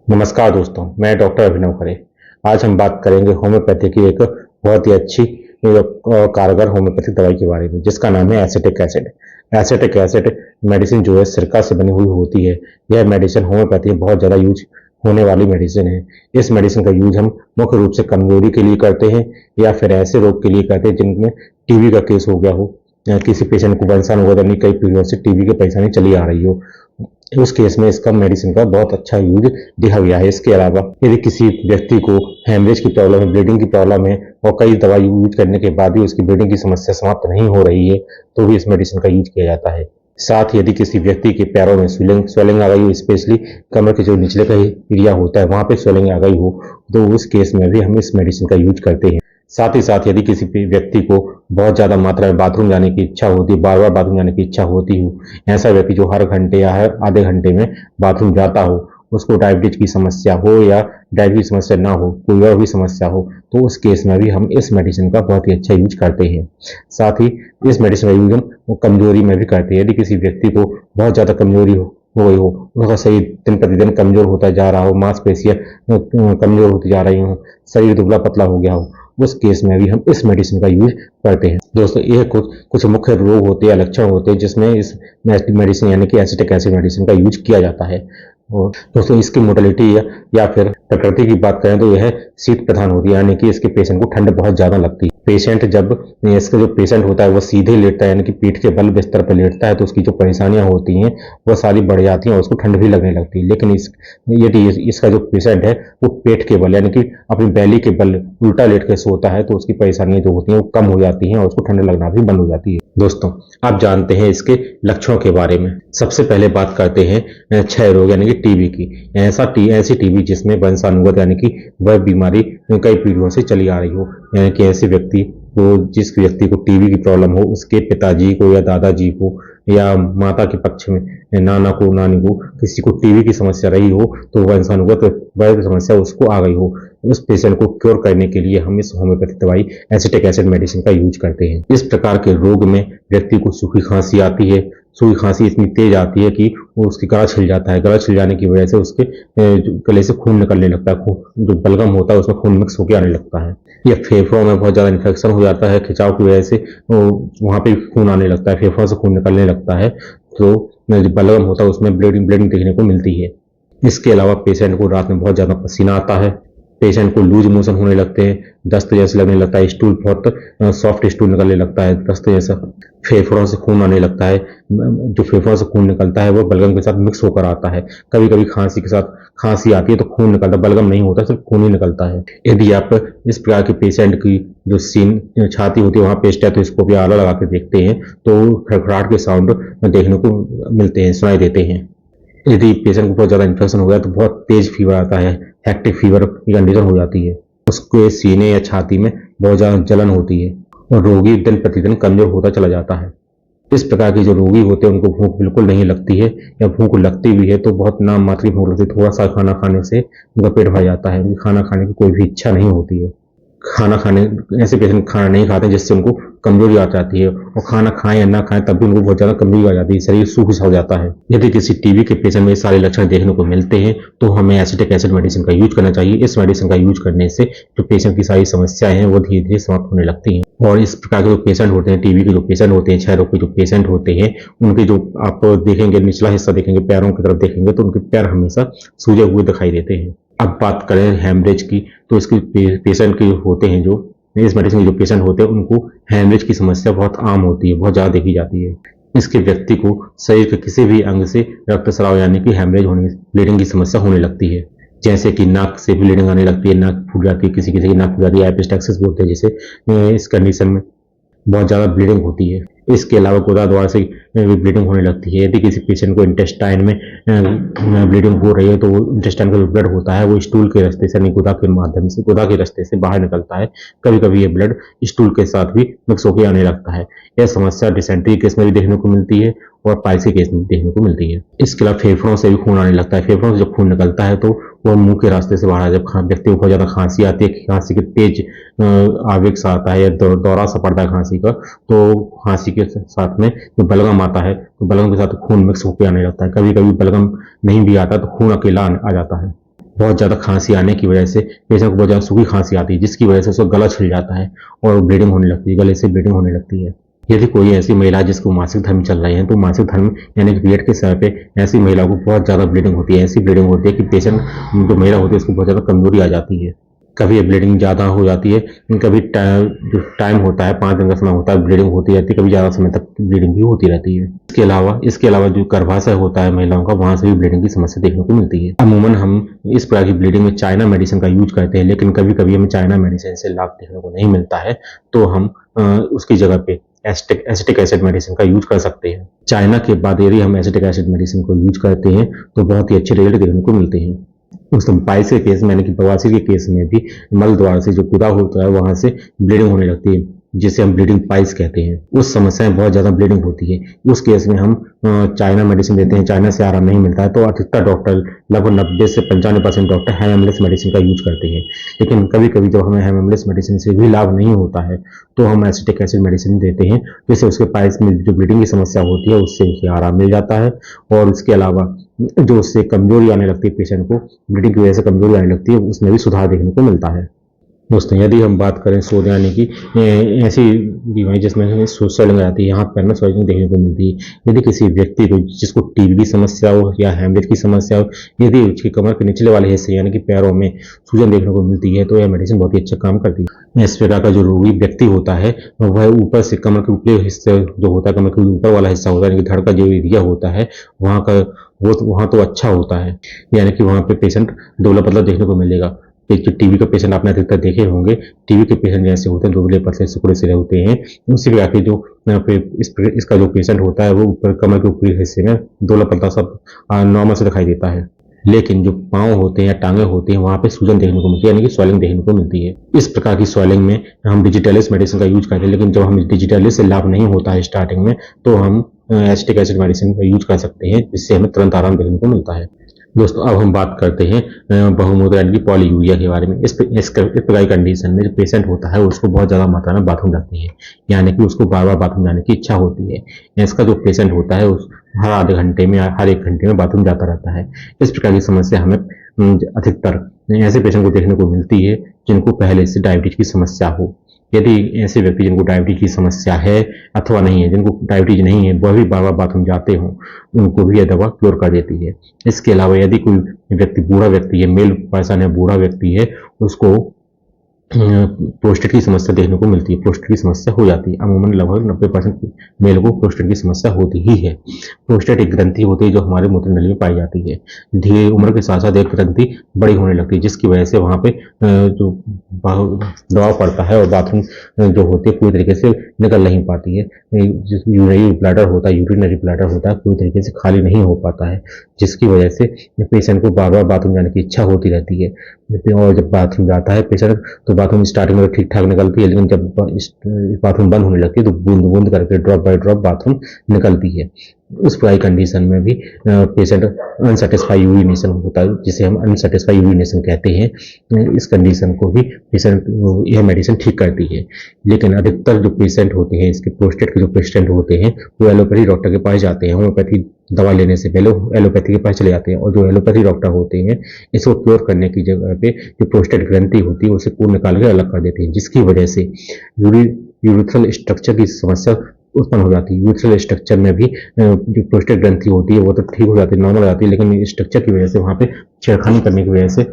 नमस्कार दोस्तों, मैं डॉक्टर अभिनव खरे। आज हम बात करेंगे होम्योपैथी की एक बहुत ही अच्छी कारगर होम्योपैथिक दवाई के बारे में, जिसका नाम है acetic acid. Acetic acid medicine जो है सिरका से बनी हुई होती है। यह मेडिसिन होम्योपैथी में बहुत ज़्यादा यूज होने वाली मेडिसिन है। इस मेडिसिन का यूज हम मुख्य रूप से कमजोरी के लिए करते हैं या फिर ऐसे रोग के लिए करते हैं जिनमें टीबी का केस हो गया हो या किसी पेशेंट को वंशानुगत कई पीढ़ियों से टीबी की परेशानी चली आ रही हो। उस केस में इसका मेडिसिन का बहुत अच्छा यूज देखा गया है। इसके अलावा यदि किसी व्यक्ति को हेमरेज की प्रॉब्लम है, ब्लीडिंग की प्रॉब्लम है और कई दवाई यूज करने के बाद भी उसकी ब्लीडिंग की समस्या समाप्त नहीं हो रही है, तो भी इस मेडिसिन का यूज किया जाता है। साथ ही यदि किसी व्यक्ति के पैरों में स्वेलिंग आ गई हो, स्पेशली कमर के जो निचले का एरिया होता है वहां पे स्वेलिंग आ गई हो, तो उस केस में भी हम इस मेडिसिन का यूज करते हैं। साथ ही साथ यदि किसी व्यक्ति को बहुत ज्यादा मात्रा में बाथरूम जाने की इच्छा होती है, बार बार बाथरूम जाने की इच्छा होती हो, ऐसा व्यक्ति जो हर घंटे या हर आधे घंटे में बाथरूम जाता हो, उसको डायबिटीज की समस्या हो या डायबिटीज समस्या ना हो, कोई और भी समस्या हो, तो उस केस में भी हम इस मेडिसिन का बहुत ही अच्छा यूज करते हैं। साथ ही इस मेडिसिन का यूज हम कमजोरी में भी करते हैं। यदि किसी व्यक्ति को बहुत ज्यादा कमजोरी हो गई हो, उसका शरीर दिन प्रतिदिन कमजोर होता जा रहा हो, मांसपेशियां कमजोर होती जा रही हो, शरीर दुबला पतला हो गया हो, उस केस में भी हम इस मेडिसिन का यूज करते हैं। दोस्तों, ये कुछ मुख्य रोग होते हैं, लक्षण होते हैं जिसमें इस मेडिसिन यानी कि एसिटिक एसिड मेडिसिन का यूज किया जाता है। और दोस्तों, इसकी मोडलिटी या फिर प्रकृति की बात करें तो यह शीत प्रधान होती है, यानी कि इसके पेशेंट को ठंड बहुत ज्यादा लगती है। पेशेंट जब इसका जो पेशेंट होता है वो सीधे लेटता है, यानी कि पीठ के बल बिस्तर पर लेटता है, तो उसकी जो परेशानियां होती हैं वो सारी बढ़ जाती हैं और उसको ठंड भी लगने लगती है। लेकिन यदि इसका जो पेशेंट है वो पेट के बल यानी कि अपनी बैली के बल उल्टा लेट के सोता है, तो उसकी परेशानियां जो होती हैं वो कम हो जाती हैं और उसको ठंड लगना भी बंद हो जाती है। दोस्तों, आप जानते हैं इसके लक्षणों के बारे में। सबसे पहले बात करते हैं क्षय रोग यानी कि टीबी की। ऐसी टीबी जिसमें वंशानुगत यानी कि वह बीमारी कई पीढ़ियों से चली आ रही हो, यानी कि ऐसे व्यक्ति को, जिस व्यक्ति को टीबी की प्रॉब्लम हो, उसके पिताजी को या दादाजी को या माता के पक्ष में नाना को, नानी को, किसी को टीबी की समस्या रही हो, तो वंशानुगत वह समस्या उसको आ गई हो, उस पेशेंट को क्योर करने के लिए हम इस होम्योपैथिक दवाई एसिटिक एसिड मेडिसिन का यूज करते हैं। इस प्रकार के रोग में व्यक्ति को सूखी खांसी आती है। सूखी खांसी इतनी तेज आती है कि वो उसकी गला छिल जाता है। गला छिल जाने की वजह से उसके गले से खून निकलने लगता है। जो बलगम होता है उसमें खून मिक्स होकर आने लगता है। या फेफड़ों में बहुत ज्यादा इन्फेक्शन हो जाता है, खिंचाव की वजह से वहां पे खून आने लगता है, फेफड़ों से खून निकलने लगता है, तो जो बलगम होता है उसमें ब्लीडिंग देखने को मिलती है। इसके अलावा पेशेंट को रात में बहुत ज्यादा पसीना आता है, पेशेंट को लूज मोशन होने लगते हैं, दस्त जैसे लगने लगता है, स्टूल बहुत सॉफ्ट स्टूल निकलने लगता है, दस्त जैसा, फेफड़ों से खून आने लगता है। जो फेफड़ों से खून निकलता है वो बलगम के साथ मिक्स होकर आता है। कभी कभी खांसी के साथ खांसी आती है तो खून निकलता है, बलगम नहीं होता, सिर्फ खून ही निकलता है। यदि आप इस प्रकार के पेशेंट की जो सीन छाती होती है वहां पे स्टेथोस्कोप या आला लगा के देखते हैं तो खड़खड़ाहट के साउंड देखने को मिलते हैं, सुनाई देते हैं। यदि पेशेंट को बहुत ज्यादा इन्फेक्शन हो गया तो बहुत तेज फीवर आता है, हेक्टिक फीवर की कंडीशन हो जाती है। उसके सीने या छाती में बहुत ज्यादा जलन होती है और रोगी दिन प्रतिदिन कमजोर होता चला जाता है। इस प्रकार के जो रोगी होते हैं उनको भूख बिल्कुल नहीं लगती है, या भूख लगती भी है तो बहुत नाम मात्र की भूख लगती है। थोड़ा सा खाना खाने से उनका पेट भर जाता है, खाना खाने की कोई भी इच्छा नहीं होती है। खाना खाने ऐसे पेशेंट खाना नहीं खाते जिससे उनको कमजोरी आ जाती है, और खाना खाएं या ना खाएं तब भी उनको बहुत ज्यादा कमजोरी आ जाती है, शरीर सूख सा हो जाता है। यदि किसी टीबी के पेशेंट में सारे लक्षण देखने को मिलते हैं तो हमें एसिटिक एसिड मेडिसिन का यूज करना चाहिए। इस मेडिसिन का यूज करने से जो पेशेंट की सारी समस्याएं हैं वो धीरे धीरे समाप्त होने लगती हैं। और इस प्रकार के जो पेशेंट होते हैं, टीबी के जो पेशेंट होते हैं, क्षय रोग के जो पेशेंट होते हैं, उनके जो आप देखेंगे निचला हिस्सा देखेंगे, पैरों की तरफ देखेंगे तो उनके पैर हमेशा सूजे हुए दिखाई देते हैं। अब बात करें हेमरेज की, तो इसके पेशेंट के होते हैं, जो इस मेडिसिन के जो पेशेंट होते हैं उनको हेमरेज की समस्या बहुत आम होती है, बहुत ज्यादा देखी जाती है। इसके व्यक्ति को शरीर के किसी भी अंग से रक्तस्राव यानी कि हेमरेज होने, ब्लीडिंग की समस्या होने लगती है। जैसे कि नाक से ब्लीडिंग आने लगती है, नाक फूट जाती है, किसी किसी की नाक फूट जाती है, एपिस्टैक्सिस बोलते हैं जिसे। इस कंडीशन में बहुत ज्यादा ब्लीडिंग होती है। इसके अलावा गुदा द्वार से भी ब्लीडिंग होने लगती है। यदि किसी पेशेंट को इंटेस्टाइन में ब्लीडिंग हो रही है तो वो इंटेस्टाइन का जो ब्लड होता है वो स्टूल के रास्ते से, यानी गुदा के माध्यम से, गुदा के रास्ते से बाहर निकलता है। कभी कभी ये ब्लड स्टूल के साथ भी मिक्स होकर आने लगता है। यह समस्या डिसेंट्री केस में भी देखने को मिलती है और पाइल्स के केस में भी देखने को मिलती है। इसके अलावा फेफड़ों से भी खून आने लगता है। फेफड़ों से जब खून निकलता है तो वो मुंह के रास्ते से बाहर, जब व्यक्ति को बहुत ज्यादा खांसी आती है, खांसी के तेज आवेग सा आता है या दौरा सा पड़ता है खांसी का, तो खांसी के साथ में जो बलगम आता है तो बलगम के साथ खून मिक्स होकर आने लगता है। कभी कभी बलगम नहीं भी आता तो खून अकेला आ जाता है। बहुत ज़्यादा खांसी आने की वजह से पेशेंट को बहुत ज़्यादा सूखी खांसी आती है, जिसकी वजह से उसका गला छिल जाता है और ब्लीडिंग होने लगती है, गले से ब्लीडिंग होने लगती है। यदि कोई ऐसी महिला जिसको मासिक धर्म चल रहे हैं, तो मासिक धर्म यानी कि पीरियड के समय पे ऐसी महिला को बहुत ज़्यादा ब्लीडिंग होती है। ऐसी ब्लीडिंग होती है कि पेशेंट जो महिला होती है उसको बहुत ज़्यादा कमजोरी आ जाती है। कभी ब्लीडिंग ज़्यादा हो जाती है, कभी जो टाइम होता है 5 दिन का समय होता है, ब्लीडिंग होती रहती है, कभी ज़्यादा समय तक ब्लीडिंग भी होती रहती है। इसके अलावा जो गर्भाशय होता है महिलाओं का, वहां से भी ब्लीडिंग की समस्या देखने को मिलती है। अमूमन हम इस प्रकार की ब्लीडिंग में चाइना मेडिसिन का यूज करते हैं, लेकिन कभी कभी हमें चाइना मेडिसिन से लाभ देखने को नहीं मिलता है, तो हम उसकी जगह पे एसिटिक एसिड मेडिसिन का यूज कर सकते हैं। चाइना के बाद यदि हम एसिटिक एसिड मेडिसिन को यूज करते हैं तो बहुत ही अच्छे रिजल्ट देखने को मिलते हैं। उस पाइल्स के केस में यानी कि बवासीर के केस में भी मल द्वार से जो गुदा होता है वहां से ब्लीडिंग होने लगती है, जिसे हम ब्लीडिंग पाइल्स कहते हैं। उस समस्या में बहुत ज्यादा ब्लीडिंग होती है, उस केस में हम चाइना मेडिसिन देते हैं, चाइना से आराम नहीं मिलता है तो अधिकतर डॉक्टर लगभग 90 से 95% डॉक्टर हेमोलिस मेडिसिन का यूज करते हैं। लेकिन कभी कभी जब हमें हेमोलिस मेडिसिन से भी लाभ नहीं होता है तो हम एसिटिक एसिड मेडिसिन देते हैं, जिससे उसके पाइल्स में जो ब्लीडिंग की समस्या होती है उससे उसे आराम मिल जाता है। और इसके अलावा जो उससे कमजोरी आने लगती है, पेशेंट को ब्लीडिंग की वजह से कमजोरी आने लगती है, उसमें भी सुधार देखने को मिलता है। दोस्तों, यदि हम बात करें सोने आने की, ऐसी बीमारी जिसमें स्वेलिंग आती है, यहाँ पैर में स्वेलिंग देखने को मिलती है। यदि किसी व्यक्ति को जिसको टीबी की समस्या हो या हेमरेज की समस्या हो, यदि उसकी कमर के निचले वाले हिस्से यानी कि पैरों में सूजन देखने को मिलती है, तो यह मेडिसिन बहुत ही अच्छा काम करती है। इस प्रकार का जो रोगी व्यक्ति होता है वह ऊपर से कमर के ऊपरी हिस्से जो होता है, कमर के ऊपर वाला हिस्सा होता है यानी कि धड़ का जो एरिया होता है वहाँ तो अच्छा होता है, यानी कि वहाँ पे पेशेंट दुबला पतला देखने को मिलेगा। एक टीबी का पेशेंट आपने अधिकतर देखे होंगे, टीबी के पेशेंट जैसे होते हैं दुबले पतले सिकुड़े से होते हैं, उसी प्रकार के जो इसका जो पेशेंट होता है वो ऊपर कमर के ऊपरी हिस्से में दुबला पतला सब नॉर्मल से दिखाई देता है। लेकिन जो पांव होते हैं या टांगे होते हैं वहां पे सूजन देखने को मिलती है, यानी कि स्वेलिंग देखने को मिलती है। इस प्रकार की स्वेलिंग में हम डिजिटलिस मेडिसिन का यूज करते हैं, लेकिन जब हमें डिजिटलिस से लाभ नहीं होता है स्टार्टिंग में, तो हम एसिटिक एसिड मेडिसिन का यूज कर सकते हैं, जिससे हमें तुरंत आराम देखने को मिलता है। दोस्तों, अब हम बात करते हैं बहुमूत्र यानी कि पॉलीयूरिया के बारे में। इस प्रकार की कंडीशन में जो पेशेंट होता है उसको बहुत ज्यादा मात्रा में बाथरूम जाती है, यानी कि उसको बार बार बाथरूम जाने की इच्छा होती है। इसका जो पेशेंट होता है उस हर आधे घंटे में या हर 1 घंटे में बाथरूम जाता रहता है। इस प्रकार की समस्या हमें अधिकतर ऐसे पेशेंट को देखने को मिलती है जिनको पहले से डायबिटीज की समस्या हो। यदि ऐसे व्यक्ति जिनको डायबिटीज की समस्या है अथवा नहीं है, जिनको डायबिटीज नहीं है वह भी बार बार बाथरूम जाते हों, उनको भी यह दवा क्योर कर देती है। इसके अलावा यदि कोई व्यक्ति बूढ़ा व्यक्ति है, मेल पर्सन है, बूढ़ा व्यक्ति है, उसको प्रोस्टेट की समस्या देखने को मिलती है, प्रोस्टेट की समस्या हो जाती है। अमूमन लगभग 90% मेल को प्रोस्टेट की समस्या होती ही है। प्रोस्टेट एक ग्रंथि होती है जो हमारे मूत्र नली में पाई जाती है। धीरे उम्र के साथ साथ एक ग्रंथि बड़ी होने लगती है, जिसकी वजह से वहां पे जो दबाव पड़ता है और बाथरूम जो होती है पूरी तरीके से निकल नहीं पाती है। यूरिनरी ब्लैडर होता है, पूरी तरीके से खाली नहीं हो पाता है, जिसकी वजह से पेशेंट को बार बार बाथरूम जाने की इच्छा होती रहती है। और जब बाथरूम जाता है पेशेंट तो बाथरूम स्टार्टिंग में ठीक ठाक निकलती है, लेकिन जब बाथरूम बंद होने लगती है तो बूंद बूंद करके ड्रॉप बाय ड्रॉप बाथरूम निकलती है। उस पूरी कंडीशन में भी पेशेंट अनसेटिस्फाई यूरिनेशन होता है, जिसे हम अनसेटिस्फाई यूरिनेशन कहते हैं। इस कंडीशन को भी पेशेंट यह मेडिसिन ठीक करती है। लेकिन अधिकतर जो पेशेंट होते हैं, इसके प्रोस्टेट के जो पेशेंट होते हैं, वो एलोपैथी डॉक्टर के पास जाते हैं। होम्योपैथी दवा लेने से पहले एलोपैथी के पास चले जाते हैं, और जो एलोपैथी डॉक्टर होते हैं इसको क्योर करने की जगह पे जो प्रोस्टेट ग्रंथि होती है उसे पूर्ण निकाल के अलग कर देते हैं, जिसकी वजह से यूरिथ्रल स्ट्रक्चर की समस्या उत्पन्न हो जाती है। यूरिथ्रल स्ट्रक्चर में भी जो प्रोस्टेट ग्रंथि होती है वो तो ठीक हो जाती है, नॉर्मल हो जाती है, लेकिन स्ट्रक्चर की वजह से वहां पे छेड़खानी करने की वजह से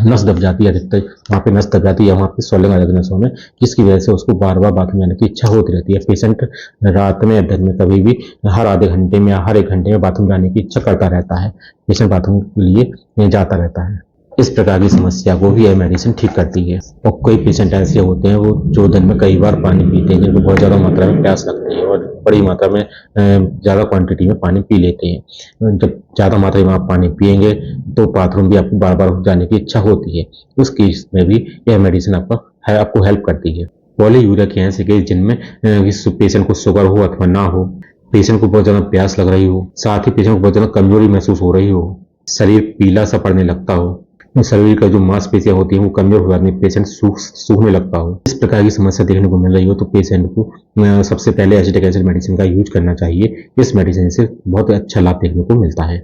नस दब जाती है, अधिकतर वहां पे नस दब जाती है, वहां पे स्वेलिंग आ जाती है नसों में, जिसकी वजह से उसको बार बार बाथरूम जाने की इच्छा होती रहती है। पेशेंट रात में या दिन में कभी भी हर आधे घंटे में या हर 1 घंटे में बाथरूम जाने की इच्छा करता रहता है, पेशेंट बाथरूम के लिए जाता रहता है। इस प्रकार की समस्या को भी यह मेडिसिन ठीक करती है। और कोई पेशेंट ऐसे होते हैं वो जो दिन में कई बार पानी पीते हैं, जिनको बहुत ज्यादा मात्रा में प्यास लगती है और बड़ी मात्रा में ज्यादा क्वांटिटी में पानी पी लेते हैं। जब ज्यादा मात्रा में आप पानी पिएंगे तो बाथरूम भी आपको बार बार जाने की इच्छा होती है। उस केस में भी यह मेडिसिन आपको हेल्प करती है। पॉलीयूरिया के ऐसे केस जिनमें पेशेंट को शुगर हो अथवा ना हो, पेशेंट को बहुत ज्यादा प्यास लग रही हो, साथ ही पेशेंट को बहुत ज्यादा कमजोरी महसूस हो रही हो, शरीर पीला सा पड़ने लगता हो, शरीर का जो मांसपेशियां होती हैं वो कमजोर हो जाती है, पेशेंट सूखने लगता हो, इस प्रकार की समस्या देखने को मिल रही हो, तो पेशेंट को सबसे पहले एसिटिक एसिड मेडिसिन का यूज करना चाहिए। इस मेडिसिन से बहुत अच्छा लाभ देखने को मिलता है।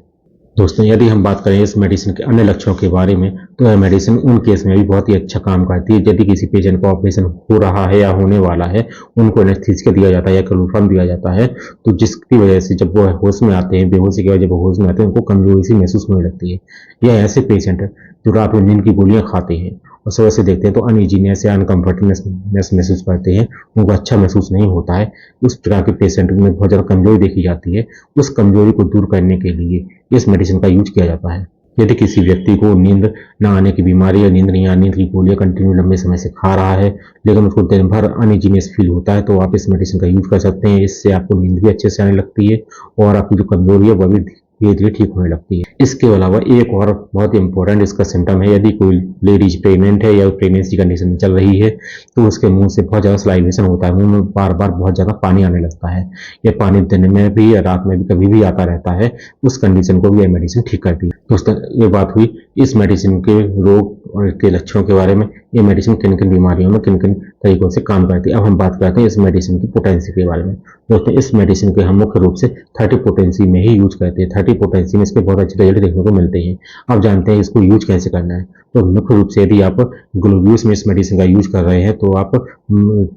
दोस्तों, यदि हम बात करें इस मेडिसिन के अन्य लक्षणों के बारे में, तो यह मेडिसिन उन केस में भी बहुत ही अच्छा काम करती है यदि किसी पेशेंट को ऑपरेशन हो रहा है या होने वाला है, उनको एनेस्थीसिया दिया जाता है या क्लोरोफॉर्म दिया जाता है, तो जिसकी वजह से जब वो होश में आते हैं, बेहोशी की वजह जब वो होश में आते हैं, उनको कमजोरी सी महसूस होने लगती है। यह ऐसे पेशेंट है जो रात में नींद की गोलियां खाते हैं और सुबह से देखते हैं तो अनइजीनेस या अनकंफर्टेबनेस महसूस करते हैं, उनको अच्छा महसूस नहीं होता है। उस प्रकार के पेशेंट में बहुत ज़्यादा कमजोरी देखी जाती है। उस कमजोरी को दूर करने के लिए इस मेडिसिन का यूज किया जाता है। यदि किसी व्यक्ति को नींद न आने की बीमारी या नींद नहीं आने की गोलियां कंटिन्यू लंबे समय से खा रहा है, लेकिन उसको दिन भर अनइजीनेस फील होता है, तो आप इस मेडिसिन का यूज कर सकते हैं। इससे आपको नींद भी अच्छे से आने लगती है और आपकी जो कमजोरी है वह भी धीरे धीरे ठीक होने लगती है। इसके अलावा एक और बहुत इंपॉर्टेंट इसका सिम्टम है, यदि कोई लेडीज प्रेग्नेंट है या प्रेगनेंसी कंडीशन में चल रही है, तो उसके मुंह से बहुत ज्यादा सलाइवेशन होता है, मुंह में बार बार बहुत ज्यादा पानी आने लगता है। यह पानी दिन में भी या रात में भी कभी भी आता रहता है, उस कंडीशन को भी यह मेडिसिन ठीक करती है। दोस्तों, ये बात हुई इस मेडिसिन के रोग और के लक्षणों के बारे में। ये मेडिसिन किन किन बीमारियों में किन किन तरीकों से काम करती है। अब हम बात करते हैं इस मेडिसिन की पोटेंसी के बारे में। दोस्तों, इस मेडिसिन के हम मुख्य रूप से 30 पोटेंसी में ही यूज करते हैं। 30 पोटेंसी में इसके बहुत अच्छे रिजल्ट देखने को मिलते हैं। अब जानते हैं इसको यूज कैसे करना है। तो मुख्य रूप से यदि आप ग्लूकोज में इस मेडिसिन का यूज कर रहे हैं, तो आप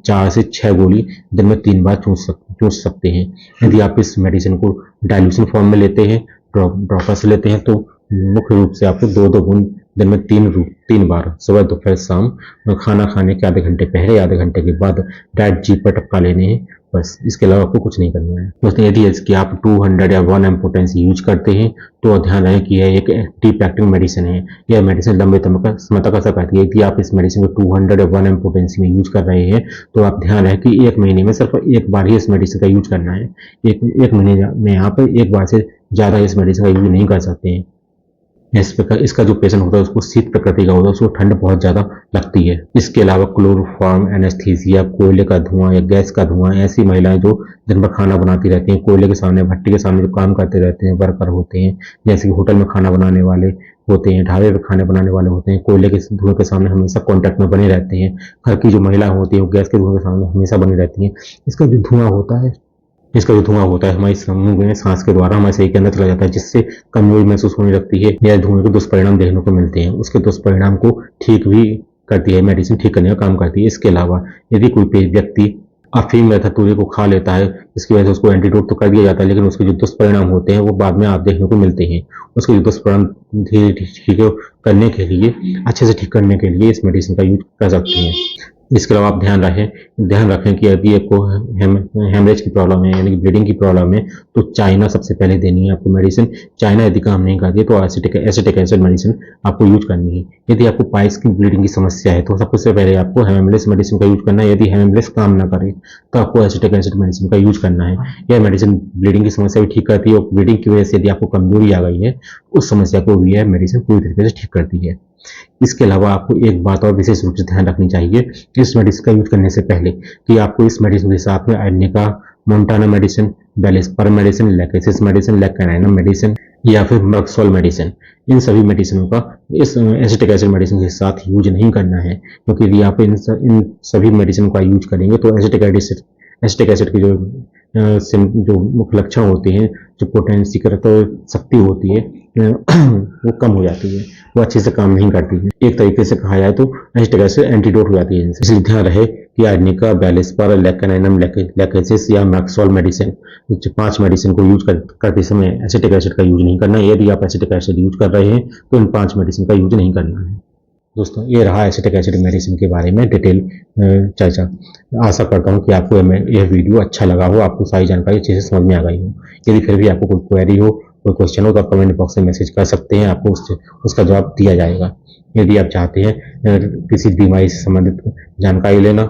4 से 6 गोली दिन में 3 बार चूस सकते हैं। यदि आप इस मेडिसिन को डाइल्यूशन फॉर्म में लेते हैं, ड्रॉपर से लेते हैं, तो मुख्य रूप से आपको 2-2 बूंद दिन में 3 बार, सुबह दोपहर शाम, खाना खाने के आधे घंटे पहले या आधे घंटे के बाद डायरेक्ट जीभ पर टपका लेने हैं, बस। इसके अलावा आपको कुछ नहीं करना है। दोस्तों, यदि इसकी आप 200 या 1 एम पोटेंसी यूज करते हैं, तो ध्यान रहे कि यह एक डीप एक्टिंग मेडिसिन है। यह मेडिसिन लंबे समय तक असर करती है। यदि आप इस मेडिसिन को 200 या 1 एम पोटेंसी में यूज कर रहे हैं, तो आप ध्यान रहे कि 1 महीने में सिर्फ 1 बार ही इस मेडिसिन का यूज करना है। एक महीने में आप 1 बार से ज्यादा इस मेडिसिन का यूज नहीं कर सकते हैं। इस प्रकार इसका जो पेशेंट होता है उसको शीत प्रकृति का होता है, उसको ठंड बहुत ज्यादा लगती है। इसके अलावा क्लोरोफॉर्म, एनेस्थीसिया, कोयले का धुआं या गैस का धुआं, ऐसी महिलाएं जो दिन भर खाना बनाती रहती हैं, कोयले के सामने, भट्टी के सामने जो काम करते रहते हैं, वर्कर होते हैं, जैसे कि होटल में खाना बनाने वाले होते हैं, ढाबे पे खाने बनाने वाले होते हैं, कोयले के धुएं के सामने हमेशा कांटेक्ट में बने रहते हैं। घर की जो महिला होती है वो गैस के धुएं के सामने हमेशा बनी रहती हैं। इसका जो धुआं होता है हमारे समूह में सांस के द्वारा हमारे शरीर के अंदर चला जाता है, जिससे कमजोरी महसूस होने लगती है। यह धुएं के दुष्परिणाम देखने को मिलते हैं। उसके दुष्परिणाम को ठीक भी करती है, मेडिसिन ठीक करने का काम करती है। इसके अलावा यदि कोई व्यक्ति अफीम या धतूरे को खा लेता है, इसकी वजह से उसको एंटीडोट तो कर दिया जाता है, लेकिन उसके जो दुष्परिणाम होते हैं वो बाद में आप देखने को मिलते हैं। उसके जो दुष्परिणाम धीरे ठीक करने के लिए, अच्छे से ठीक करने के लिए इस मेडिसिन का यूज कर सकते हैं। इसके अलावा आप ध्यान रखें कि यदि आपको हेमरेज की प्रॉब्लम है, यानी कि ब्लीडिंग की प्रॉब्लम है, तो चाइना सबसे पहले देनी है आपको मेडिसिन। चाइना यदि काम नहीं करती है तो एसिटिक एसिड मेडिसिन आपको यूज करनी है। यदि आपको पाइल्स की ब्लीडिंग की समस्या है, तो सबसे पहले आपको हेमरेज मेडिसिन का यूज करना है। यदि हेमरेज काम ना करे तो आपको एसिटिक एसिड मेडिसिन का यूज करना है। यह मेडिसिन ब्लीडिंग की समस्या भी ठीक करती है और ब्लीडिंग की वजह से यदि आपको कमजोरी आ गई है, उस समस्या को भी यह मेडिसिन पूरी तरीके से ठीक करती है। इसके अलावा आपको एक बात और विशेष रूप से ध्यान रखनी चाहिए इस मेडिसिन का यूज करने से पहले, कि आपको इस मेडिसिन के साथ में आर्निका, मोन्टाना मेडिसिन, बेलिस्पर मेडिसिन, लैकेसिस मेडिसिन, लेकानाइनम मेडिसिन या फिर मर्क्सोल मेडिसिन, इन सभी मेडिसिनों का इस एसिटिक एसिड मेडिसिन के साथ यूज नहीं करना है। क्योंकि यदि आप इन सभी मेडिसिन का यूज करेंगे तो एसिटिक एसिड की जो मुख्य लक्षण होते हैं, जो पोटेंसी शक्ति होती है, वो कम हो जाती है, वो अच्छे से काम नहीं करती है। एक तरीके से कहा जाए तो एसिटिक एसिड एंटीडोट हो जाती है। इसलिए ध्यान रहे कि आर्निका, बेलिस्पर, लेकानाइनम, लैकेसिस या मैक्सोल मेडिसिन, 5 मेडिसिन को यूज करते समय एसिटिक एसिड का यूज नहीं करना है। यदि आप एसिटिक एसिड यूज कर रहे हैं तो इन 5 मेडिसिन का यूज नहीं करना है। दोस्तों, ये रहा एसिटिक एसिड मेडिसिन के बारे में डिटेल चर्चा। आशा करता हूँ कि आपको यह वीडियो अच्छा लगा हो, आपको सारी जानकारी अच्छे से समझ में आ गई हो। यदि फिर भी आपको कोई क्वेरी हो, कोई क्वेश्चन हो, तो आप कमेंट बॉक्स में मैसेज कर सकते हैं, आपको उसका जवाब दिया जाएगा। यदि आप चाहते हैं किसी बीमारी से संबंधित जानकारी लेना,